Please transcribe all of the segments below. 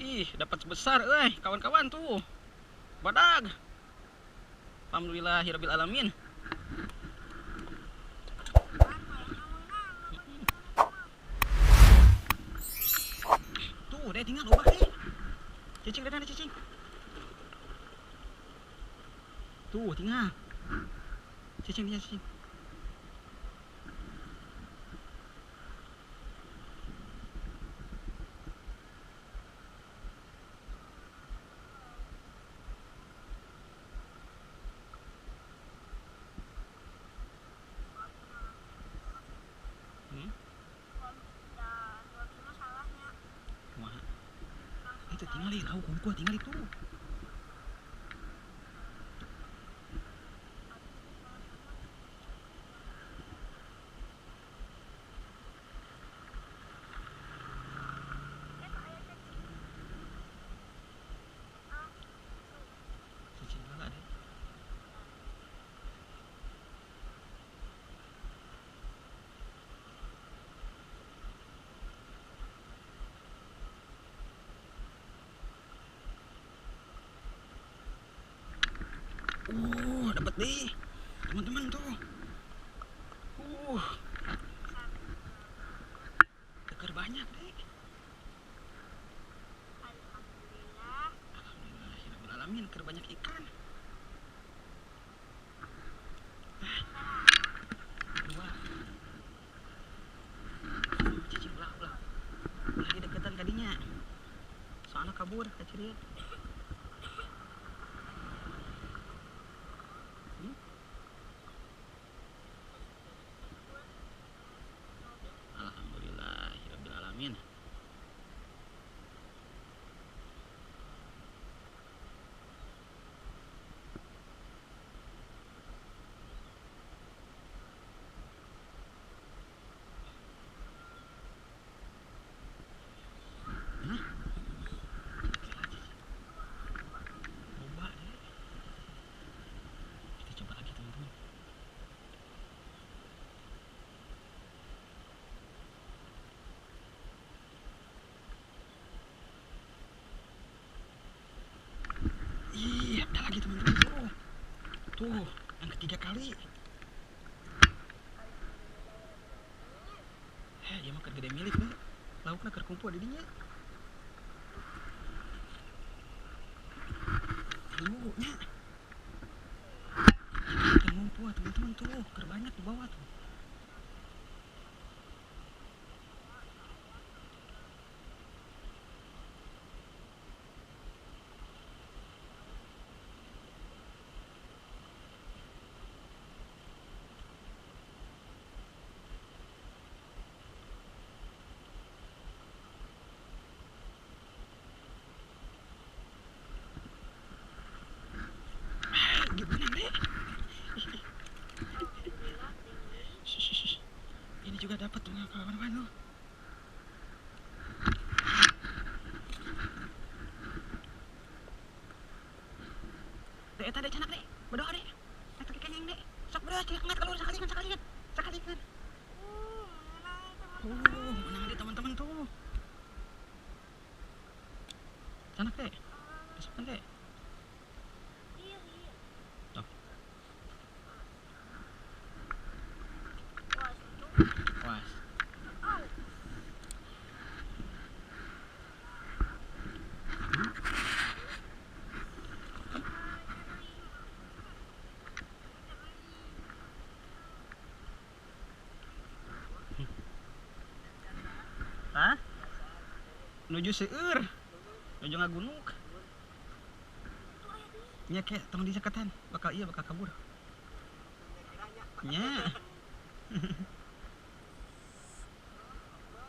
Ih, dapat sebesar, kawan-kawan tuh. Badag. Alhamdulillahirabbil alamin. Tuh, deh tinggal ubah deh. Cicing deh, cicing. Tuh, tinggal. Cicing dia, cicing. Hmm? Kumaha? Itu tinggal di lauk gua tinggal itu. Cicing lala deh. Dapat deh. Teman-teman tuh. Uh, Dekar banyak deh. Alhamdulillahirabbil alamin, dekar banyak ikan. Dua. Cicing ulah. Lagi deketan kadinya. Soalnya kabur kaciriet. Hmm? Alhamdulillahirabbil alamin. Hah? Coba deh. Kita coba lagi teman-teman. Ih, ada lagi teman-teman tuh. Tuh, yang ketiga kali. Dia mah gede milik nih. Lauknya kerkumpul di dinya. Ibunya. Kita ngumpul teman-teman tuh. Kerbanyak di bawah tuh. Gimana deh? Ini juga dapat tuh kawan-kawan tuh. Dek, eta dek canak dek. Berdoa dek. Eta kekengeng dek. Sok beres, angkat keluar sekalian. Sekalian. Menang deh teman-teman tuh. Canak dek. Besokkan dek. Tuh. Was. Hah? Nuju seueur. Nuju ngagunuk. Nya kayak tong disakatan. Bakal kabur. Nya.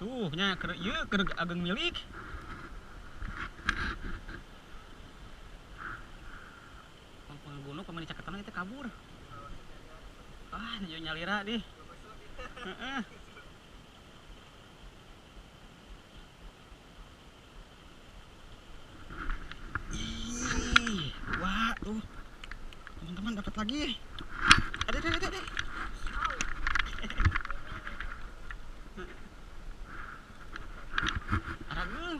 Tuh, nya keur ageng milik. Gunung pemain cakatan itu kabur. Nuju nyalira deh. Heeh. Wah, tuh. Teman-teman dapat lagi. Ada. Arageung.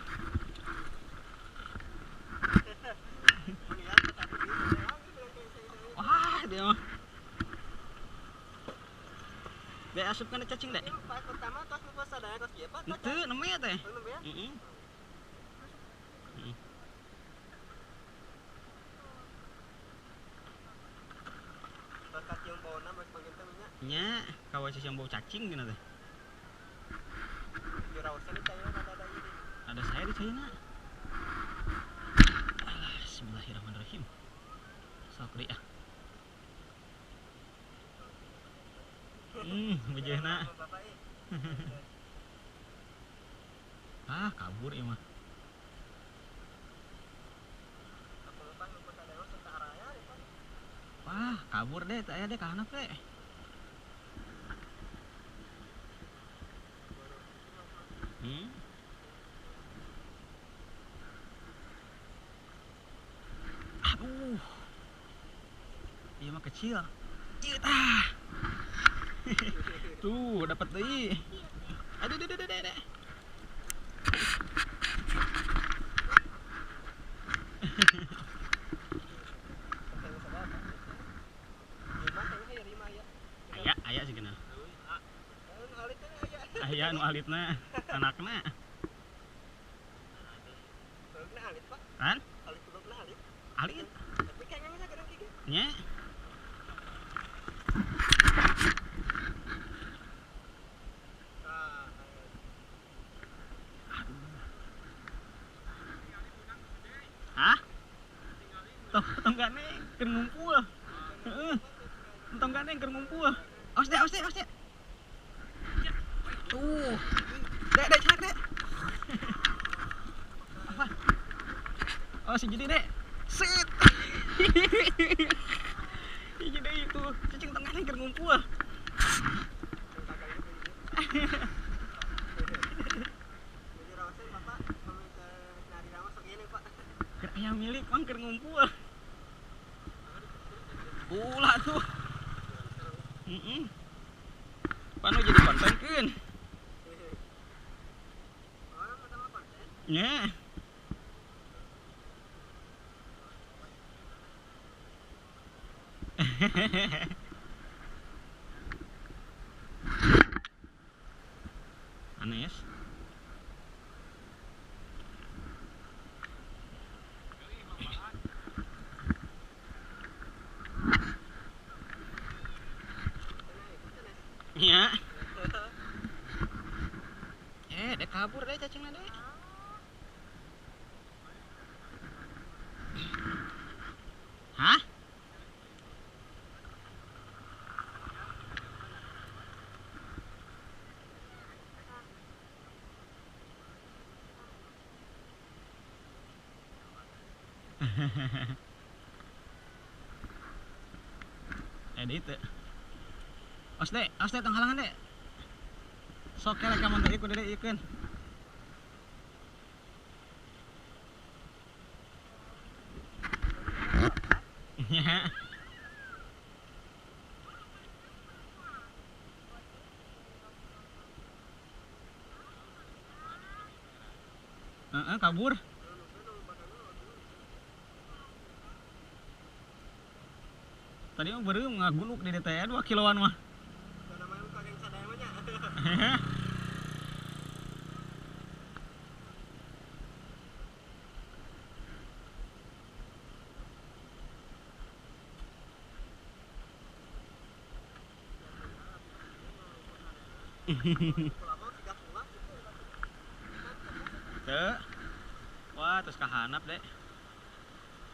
asup kana cacing dek. Pak pertama tos nu sadaya tos ieu Pak. Itu namanya teh. Ya? Tos kacium bauna mas mangin teh nya. Nya, kawas yang bau cacing gini teh. Jurausan di China ada ini. Ada saya di China. Alah, bismillahirrahmanirrahim. Sokri ah. Bejehna. Ah, kabur ieu mah. Wah, kabur deh, saya deh kahanap deh. Aduh. Iya mah kecil. Ah. Tuh, dapat deui. Aduh, aduh. Aya sih kenal. Aya nu alitna, anakna. Alit Pak. Kan? Alit belum alit. Alit. Tapi kayaknya bisa kadang gigi. Nya. Hah? Tonggane keur ngumpul. Heeh. Tonggane keur ngumpul. Awas deh. Tuh. Dek, celak, Dek. Apa? Oh, si jadi, Dek. Sit. Jadi itu, cacing tonggane keur ngumpul. Jurausan Bapak meminta nari ramas segini Pak. Keur aya milik mah keur ngumpul. Ulah tuh. Panu jadi kontenkeun. Orang pertama konten. Nya. Anes. Nya. Dek kabur deh cacingna deh. Hah? Itu. Os deh tong halangan deh. Sok kelek ka mun ikut deh ikeun. Ya. Kabur. Tadi mah beureum ngaguluk di DTE 2 kiloan mah. Karena main kageng sadaya mah nya. Teu. Wah, terus kahanap deh.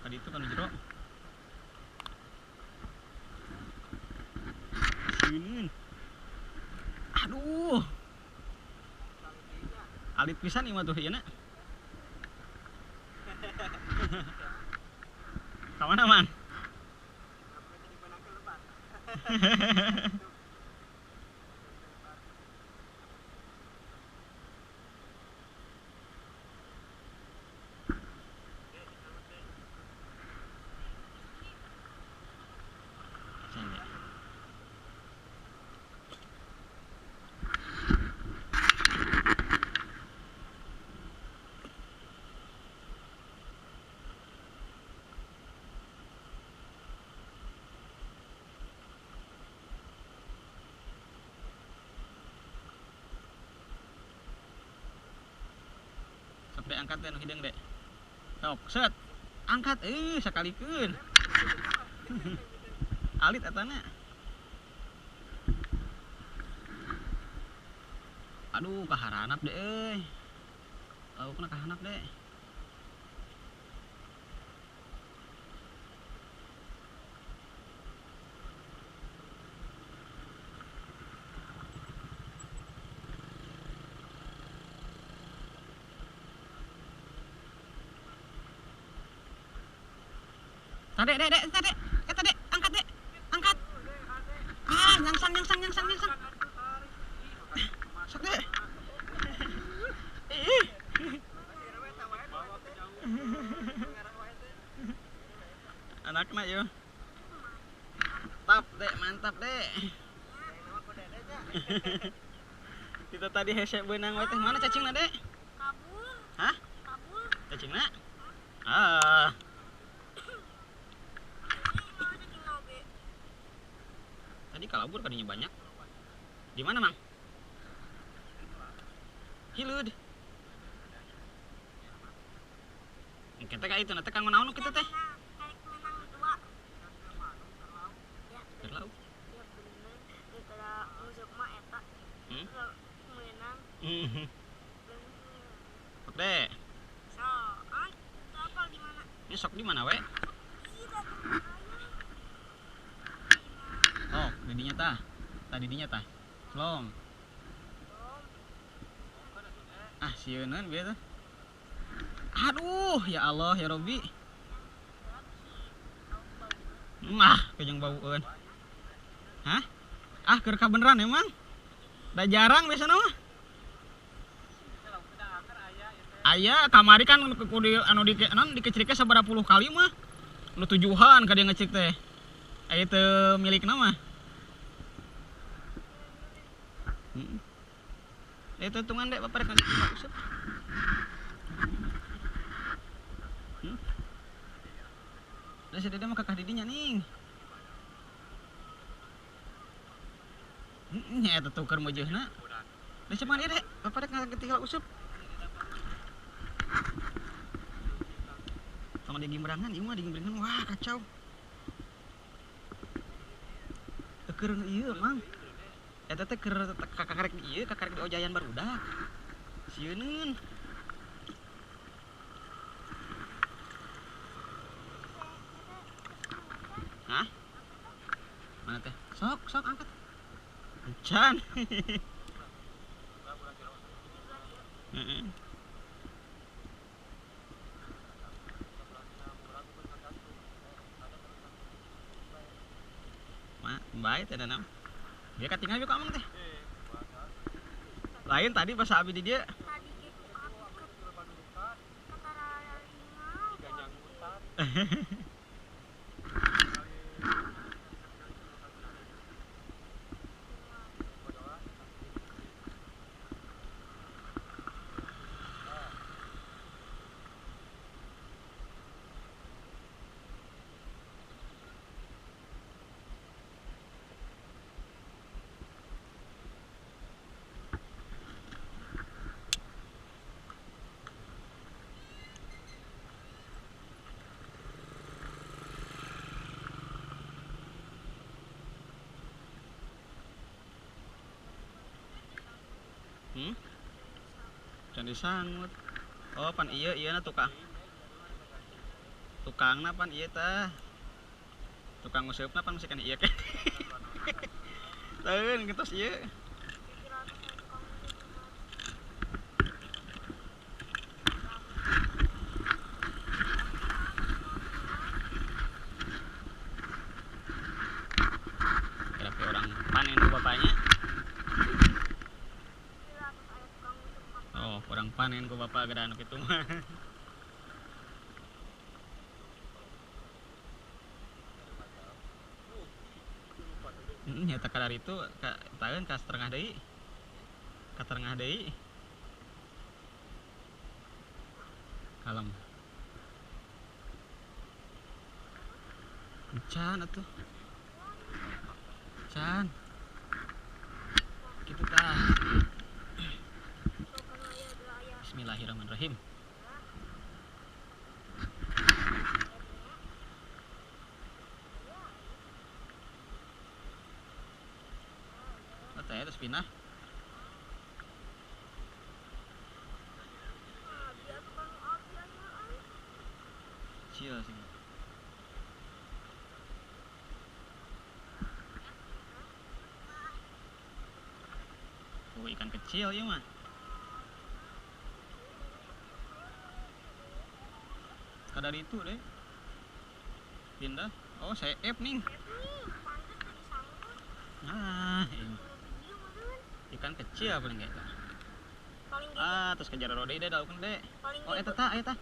Tadi itu kan jero. Sinin. Aduh. Alit pisan ieu mah tuh ieu na. Ka mana, Man? angkat teh nu hideung dek. Sok, set. Angkat sakalikeun. Alit etana. Aduh, kaharanap deh euy. Kena kahanap deh. Tade, dek, eta dek, angkat dek, angkat. Nyangsang. Sok dek. Ih. Anakna yuk. Mantap dek. Kita tadi hese beunang we teh. Mana cacingna dek? Kabur. Hah? Kabur. Cacingna? Tadi kalabur kadinya banyak. Di mana, Mang? Hileud. Kita kayak itu, nanti kang naon kita teh? Kayak menang 2. Ya. Terlalu. Ya bener. Daripada musuh mah eta. Menang. Oke. So, kapal di mana? Ini sok di mana, we? Oh, didinya tah. Didinya tah. Long. Sieuneuan bieu teh. Aduh, ya Allah, ya Robbi. Kejang baueun. Hah? Keur kabeneran emang? Da jarang biasana mah. Aya kamari kan kudu anu dikecrike sabaraha puluh kali mah. Nu tujuhan ka dia ngecek teh. Aya teu milikna mah. Itu tungan dek bapak rek usep. Udah sedede mah kakak didinya ning. Nya eta tuker meujeuna. Da cuman ieu dek, bapak rek ngagetinggal usep. Sama di Gimberangan, ieu mah di Gimberangan wah kacau. Keur ieu Mang. Eta teh keur kakarek di ieu, kakarek di Ojayan barudak. Sieun. Hah? Mana teh? Sok angkat. Encan. Heeh. Baik teh nanam. Dia katingal ka amang teh. Lain tadi pas abi di dia. Tadi gitu aku kata ringau. Candi sangut. Oh, pan ieu na tukang. Tukangna pan ieu tah. Tukang nguseupna pan masih kan ieu ke. Teueun getos ieu. Kira orang panen ku bapaknya. Oh, kurang panen ku bapak gada anu kitu mah. Nyata kadar itu taeun ka setengah deui. Ka setengah deui. Kalem. Can atuh. Can. Kitu tah. Bismillahirrahmanirrahim. pindah. Dia tukang api aja ay. Kecil sih. Oh, ikan kecil ya mah. Kadar itu deh. Pindah. Oh, seep nih. Pantes tadi sangkut. Nah, ini. Video meureun. Ikan kecil paling kayak itu. Paling gede. Ah, terus kejar rode deh daun deh. Paling Oh, gede. eta.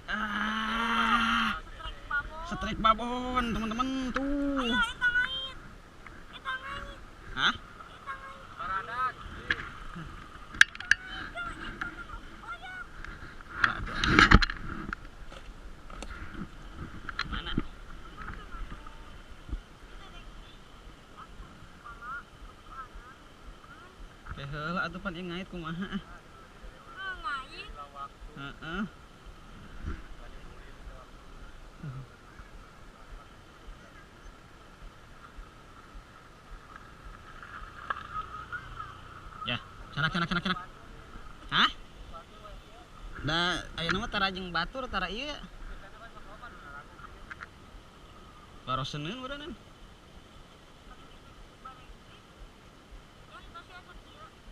Ah, Strike babon. strike babon, teman-teman tuh. Ayo eta ngait. Eta ngait. Hah? Eta ngait. Baradak. Lah, tuh. Mana? Teh heula atuh pan ieu ngait kumaha? Ngait. Heeh. Ya, canak. Hah? Da ayeuna mah tara jeung batur tara ieu. Baroseneun urang.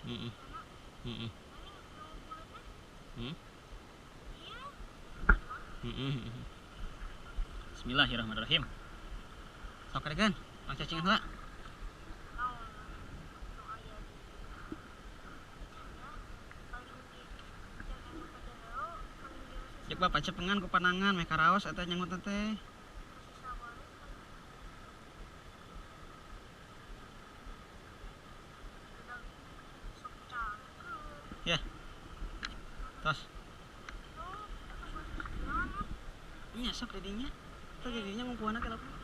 Heeh. Heeh. Hmm. Bismillahirrahmanirrahim. Sok adegan, lang cacingan heula. Cek bapak cepengan ku panangan meh karaos eta nyangut teh. Ya. Tos. Nya sok dedinya. Teh dedinya mungkuana ke lapan.